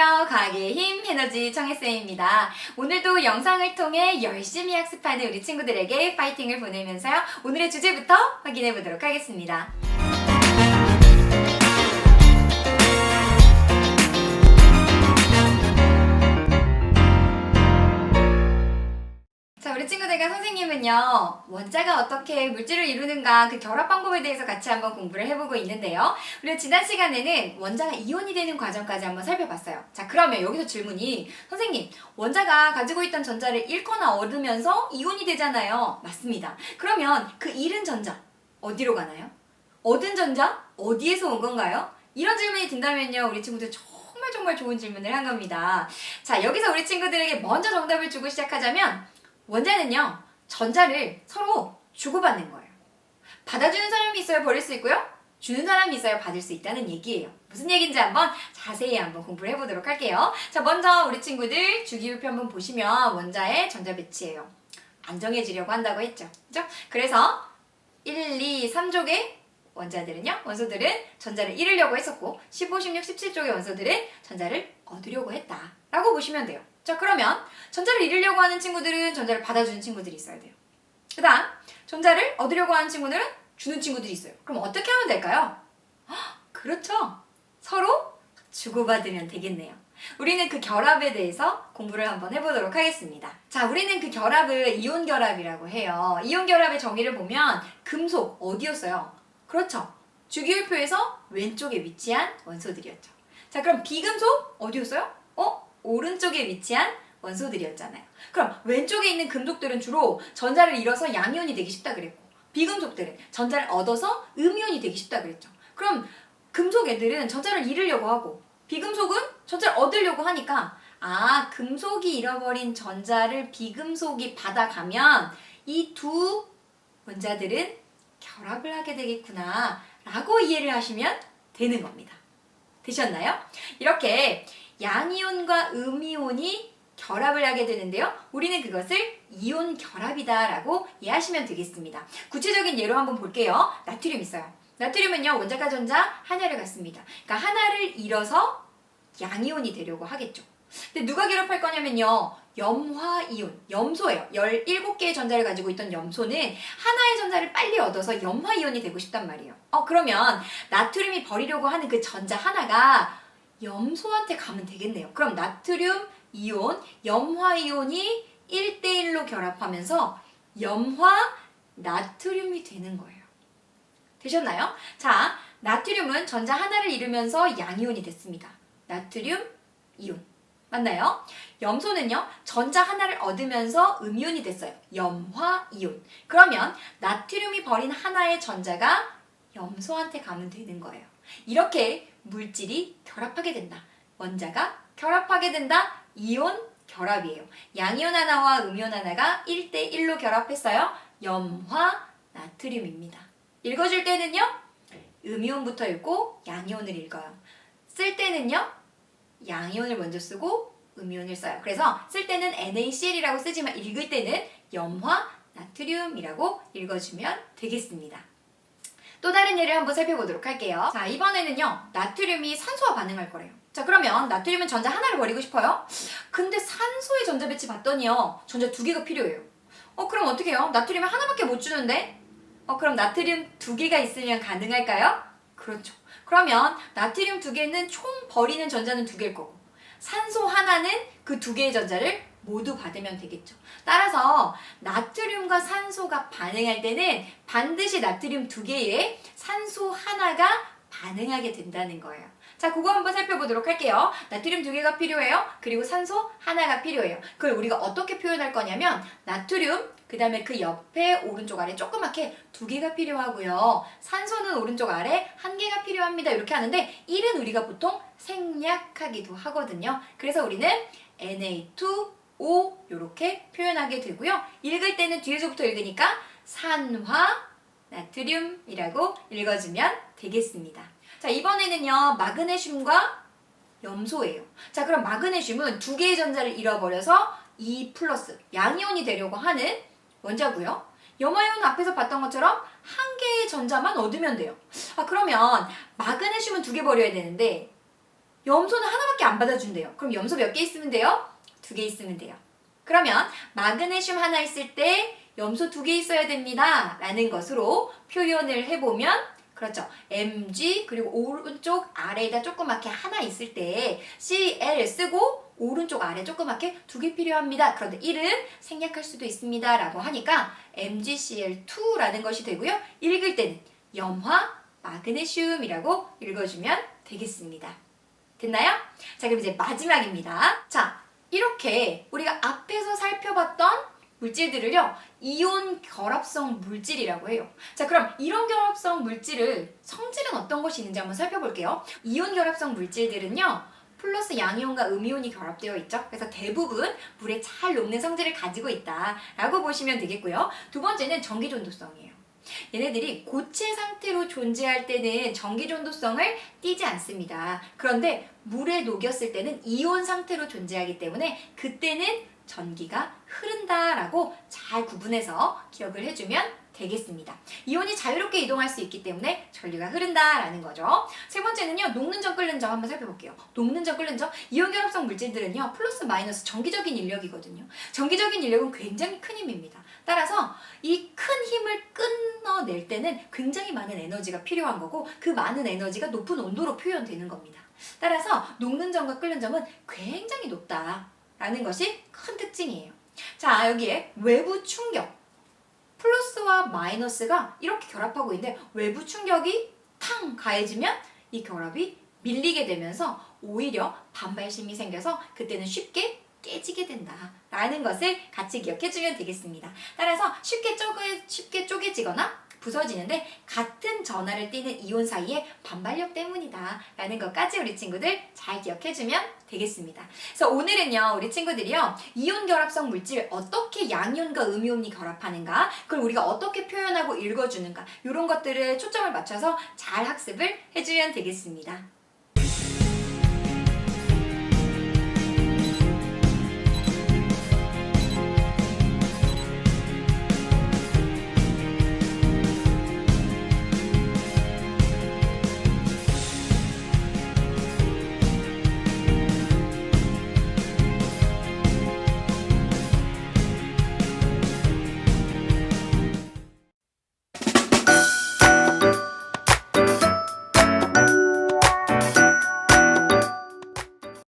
안녕하세요. 과학의 힘 에너지 청혜쌤입니다. 오늘도 영상을 통해 열심히 학습하는 우리 친구들에게 파이팅을 보내면서요. 오늘의 주제부터 확인해 보도록 하겠습니다. 자, 우리 친구들과 선생님은요, 원자가 어떻게 물질을 이루는가 그 결합 방법에 대해서 같이 한번 공부를 해보고 있는데요. 우리가 지난 시간에는 원자가 이온이 되는 과정까지 한번 살펴봤어요. 자, 그러면 여기서 질문이, 선생님, 원자가 가지고 있던 전자를 잃거나 얻으면서 이온이 되잖아요. 맞습니다. 그러면 그 잃은 전자, 어디로 가나요? 얻은 전자, 어디에서 온 건가요? 이런 질문이 든다면요, 우리 친구들 정말 좋은 질문을 한 겁니다. 자, 여기서 우리 친구들에게 먼저 정답을 주고 시작하자면, 원자는요, 전자를 서로 주고받는 거예요. 받아주는 사람이 있어야 버릴 수 있고요, 주는 사람이 있어야 받을 수 있다는 얘기예요. 무슨 얘기인지 한번 자세히 한번 공부를 해보도록 할게요. 자, 먼저 우리 친구들 주기율표 한번 보시면 원자의 전자 배치예요. 안정해지려고 한다고 했죠. 그죠? 그래서 1, 2, 3족의 원자들은요, 원소들은 전자를 잃으려고 했었고 15, 16, 17쪽의 원소들은 전자를 얻으려고 했다라고 보시면 돼요. 자, 그러면 전자를 잃으려고 하는 친구들은 전자를 받아주는 친구들이 있어야 돼요. 그 다음 전자를 얻으려고 하는 친구들은 주는 친구들이 있어요. 그럼 어떻게 하면 될까요? 그렇죠. 서로 주고받으면 되겠네요. 우리는 그 결합에 대해서 공부를 한번 해보도록 하겠습니다. 자, 우리는 그 결합을 이온 결합이라고 해요. 이온 결합의 정의를 보면 금속 어디였어요? 그렇죠. 주기율표에서 왼쪽에 위치한 원소들이었죠. 자, 그럼 비금속 어디였어요? 오른쪽에 위치한 원소들이었잖아요. 그럼 왼쪽에 있는 금속들은 주로 전자를 잃어서 양이온이 되기 쉽다 그랬고, 비금속들은 전자를 얻어서 음이온이 되기 쉽다 그랬죠. 그럼 금속 애들은 전자를 잃으려고 하고, 비금속은 전자를 얻으려고 하니까, 금속이 잃어버린 전자를 비금속이 받아가면 이 두 원자들은 결합을 하게 되겠구나 라고 이해를 하시면 되는 겁니다. 되셨나요? 이렇게 양이온과 음이온이 결합을 하게 되는데요. 우리는 그것을 이온 결합이다 라고 이해하시면 되겠습니다. 구체적인 예로 한번 볼게요. 나트륨 있어요. 나트륨은요, 원자과 전자 하나를 갖습니다. 그러니까 하나를 잃어서 양이온이 되려고 하겠죠. 근데 누가 결합할 거냐면요, 염화이온, 염소예요. 17개의 전자를 가지고 있던 염소는 하나의 전자를 빨리 얻어서 염화이온이 되고 싶단 말이에요. 그러면 나트륨이 버리려고 하는 그 전자 하나가 염소한테 가면 되겠네요. 그럼 나트륨 이온, 염화이온이 1대1로 결합하면서 염화 나트륨이 되는 거예요. 되셨나요? 자, 나트륨은 전자 하나를 잃으면서 양이온이 됐습니다. 나트륨 이온. 맞나요? 염소는요, 전자 하나를 얻으면서 음이온이 됐어요. 염화이온. 그러면 나트륨이 버린 하나의 전자가 염소한테 가면 되는 거예요. 이렇게 물질이 결합하게 된다. 원자가 결합하게 된다. 이온 결합이에요. 양이온 하나와 음이온 하나가 1대1로 결합했어요. 염화 나트륨입니다. 읽어줄 때는요, 음이온부터 읽고 양이온을 읽어요. 쓸 때는요, 양이온을 먼저 쓰고 음이온을 써요. 그래서 쓸 때는 NaCl이라고 쓰지만 읽을 때는 염화 나트륨이라고 읽어주면 되겠습니다. 또 다른 예를 한번 살펴보도록 할게요. 자, 이번에는요, 나트륨이 산소와 반응할 거래요. 자, 그러면 나트륨은 전자 하나를 버리고 싶어요. 근데 산소의 전자 배치 봤더니요, 전자 2개가 필요해요. 그럼 어떻게 해요? 나트륨이 하나밖에 못 주는데? 그럼 나트륨 2개가 있으면 가능할까요? 그렇죠. 그러면 나트륨 2개는 총 버리는 전자는 2개일 거고, 산소 하나는 그 2개의 전자를 모두 받으면 되겠죠. 따라서 나트륨과 산소가 반응할 때는 반드시 나트륨 2개에 산소 하나가 반응하게 된다는 거예요. 자, 그거 한번 살펴보도록 할게요. 나트륨 2개가 필요해요. 그리고 산소 하나가 필요해요. 그걸 우리가 어떻게 표현할 거냐면, 나트륨, 그 다음에 그 옆에 오른쪽 아래 조그맣게 2개가 필요하고요. 산소는 오른쪽 아래 1개가 필요합니다. 이렇게 하는데 1은 우리가 보통 생략하기도 하거든요. 그래서 우리는 Na2O 이렇게 표현하게 되고요. 읽을 때는 뒤에서부터 읽으니까 산화 나트륨이라고 읽어주면 되겠습니다. 자, 이번에는요, 마그네슘과 염소예요. 자, 그럼 마그네슘은 2개의 전자를 잃어버려서 2 플러스 양이온이 되려고 하는 원자고요. 염화이온 앞에서 봤던 것처럼 1개의 전자만 얻으면 돼요. 그러면 마그네슘은 2개 버려야 되는데 염소는 하나밖에 안 받아준대요. 그럼 염소 몇 개 있으면 돼요? 2개 있으면 돼요. 그러면 마그네슘 하나 있을 때 염소 2개 있어야 됩니다. 라는 것으로 표현을 해보면 그렇죠. Mg 그리고 오른쪽 아래에다 조그맣게 하나 있을 때 Cl 쓰고 오른쪽 아래 조그맣게 2개 필요합니다. 그런데 1은 생략할 수도 있습니다. 라고 하니까 MgCl2라는 것이 되고요. 읽을 때는 염화 마그네슘이라고 읽어주면 되겠습니다. 됐나요? 자, 그럼 이제 마지막입니다. 자, 이렇게 우리가 앞에서 살펴봤던 물질들을요, 이온 결합성 물질이라고 해요. 자, 그럼 이온 결합성 물질을 성질은 어떤 것이 있는지 한번 살펴볼게요. 이온 결합성 물질들은요, 플러스 양이온과 음이온이 결합되어 있죠. 그래서 대부분 물에 잘 녹는 성질을 가지고 있다라고 보시면 되겠고요. 두 번째는 전기전도성이에요. 얘네들이 고체 상태로 존재할 때는 전기전도성을 띠지 않습니다. 그런데 물에 녹였을 때는 이온 상태로 존재하기 때문에 그때는 전기가 흐른다라고 잘 구분해서 기억을 해주면 되겠습니다. 이온이 자유롭게 이동할 수 있기 때문에 전류가 흐른다라는 거죠. 세 번째는요, 녹는 점 끓는 점 한번 살펴볼게요. 녹는 점 끓는 점, 이온 결합성 물질들은요, 플러스 마이너스 전기적인 인력이거든요. 전기적인 인력은 굉장히 큰 힘입니다. 따라서 이 큰 힘을 끊어낼 때는 굉장히 많은 에너지가 필요한 거고 그 많은 에너지가 높은 온도로 표현되는 겁니다. 따라서 녹는 점과 끓는 점은 굉장히 높다라는 것이 큰 특징이에요. 자, 여기에 외부 충격, 플러스와 마이너스가 이렇게 결합하고 있는데 외부 충격이 탕 가해지면 이 결합이 밀리게 되면서 오히려 반발심이 생겨서 그때는 쉽게 깨지게 된다라는 것을 같이 기억해주면 되겠습니다. 따라서 쉽게 쪼개지거나 부서지는데 같은 전하를 띠는 이온 사이의 반발력 때문이다 라는 것까지 우리 친구들 잘 기억해주면 되겠습니다. 그래서 오늘은요, 우리 친구들이요, 이온 결합성 물질 어떻게 양이온과 음이온이 결합하는가, 그걸 우리가 어떻게 표현하고 읽어주는가, 이런 것들을 초점을 맞춰서 잘 학습을 해주면 되겠습니다.